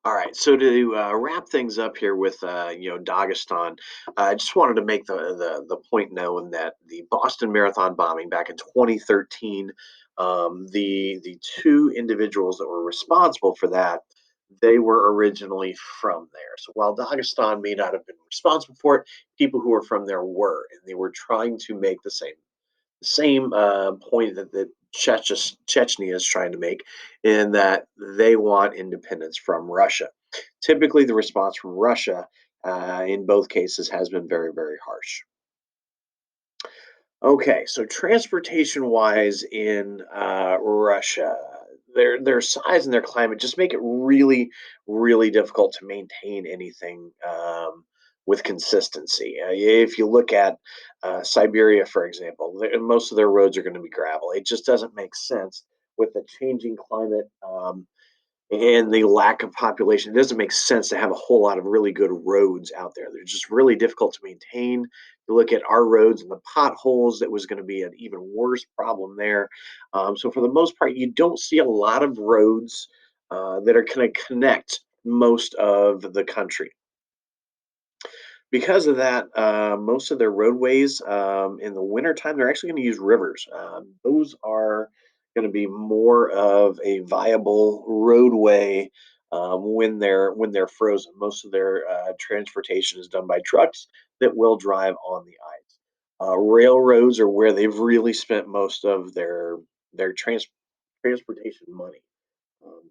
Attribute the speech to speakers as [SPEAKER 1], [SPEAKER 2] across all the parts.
[SPEAKER 1] All right, so to wrap things up here with Dagestan, I just wanted to make the point known that the Boston Marathon bombing back in 2013, the two individuals that were responsible for that, they were originally from there. So while Dagestan may not have been responsible for it, people who were from there were, and they were trying to make the same point that Chechnya is trying to make, in that they want independence from Russia. Typically, the response from Russia in both cases has been very, very harsh. Okay, so transportation wise in Russia, their size and their climate just make it really, really difficult to maintain anything with consistency. If you look at Siberia, for example, most of their roads are going to be gravel. It just doesn't make sense with the changing climate. And the lack of population, it doesn't make sense to have a whole lot of really good roads out there. They're just really difficult to maintain. You look at our roads and the potholes, that was going to be an even worse problem there. So, for the most part, you don't see a lot of roads that are going to connect most of the country. Because of that, most of their roadways in the wintertime, they're actually going to use rivers. Those are going to be more of a viable roadway when they're frozen. Most of their transportation is done by trucks that will drive on the ice. Railroads are where they've really spent most of their transportation money. Um,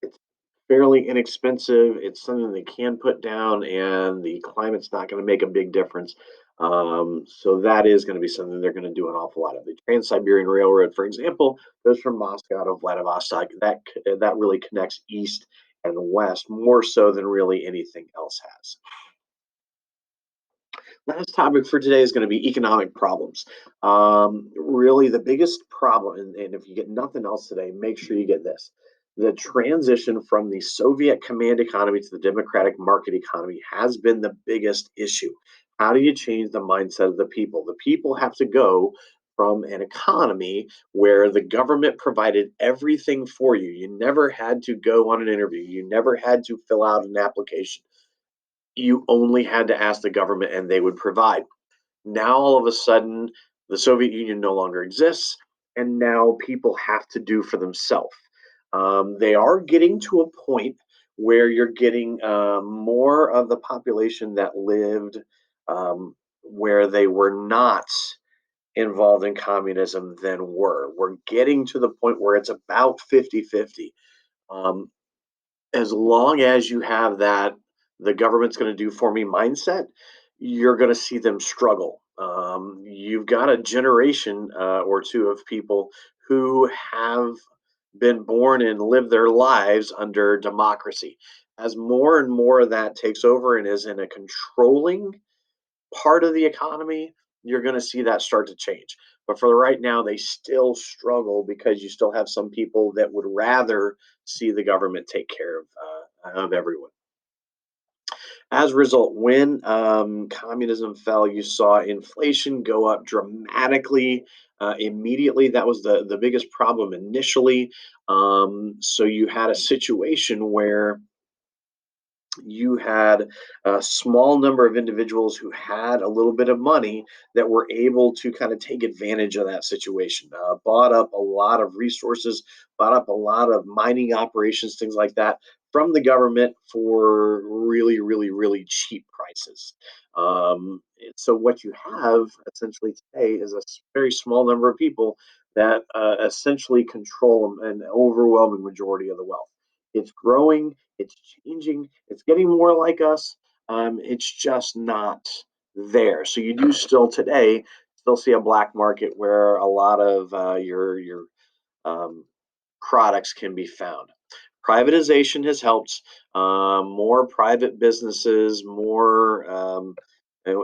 [SPEAKER 1] it's fairly inexpensive. It's something they can put down, and the climate's not going to make a big difference. So that is going to be something they're going to do an awful lot of. The Trans-Siberian Railroad, for example, goes from Moscow to Vladivostok. That really connects east and west more so than really anything else has. Last topic for today is going to be economic problems. Really, the biggest problem, and if you get nothing else today, make sure you get this. The transition from the Soviet command economy to the democratic market economy has been the biggest issue. How do you change the mindset of the people? The people have to go from an economy where the government provided everything for you. You never had to go on an interview, you never had to fill out an application, you only had to ask the government and they would provide. Now, all of a sudden, the Soviet Union no longer exists, and now people have to do for themselves. They are getting to a point where you're getting more of the population that lived where they were not involved in communism than were. We're getting to the point where it's about 50-50. Um, as long as you have that the government's going to do for me mindset, you're going to see them struggle. You've got a generation or two of people who have been born and lived their lives under democracy. As more and more of that takes over and is in a controlling part of the economy, you're going to see that start to change. But for right now, they still struggle because you still have some people that would rather see the government take care of everyone. As a result, when communism fell, you saw inflation go up dramatically immediately. That was the biggest problem initially. So you had a situation where you had a small number of individuals who had a little bit of money that were able to kind of take advantage of that situation, bought up a lot of resources, bought up a lot of mining operations, things like that, from the government for really, really, really cheap prices. So, what you have essentially today is very small number of people that essentially control an overwhelming majority of the wealth. It's growing, it's changing, it's getting more like us. It's just not there. So you do still today still see a black market where a lot of your um, products can be found. Privatization has helped. More private businesses, more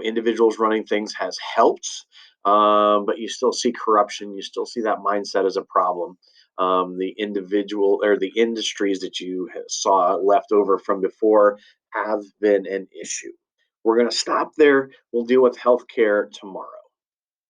[SPEAKER 1] individuals running things has helped. But you still see corruption. You still see that mindset as a problem. The individual or the industries that you saw left over from before have been an issue. We're going to stop there. We'll deal with healthcare tomorrow.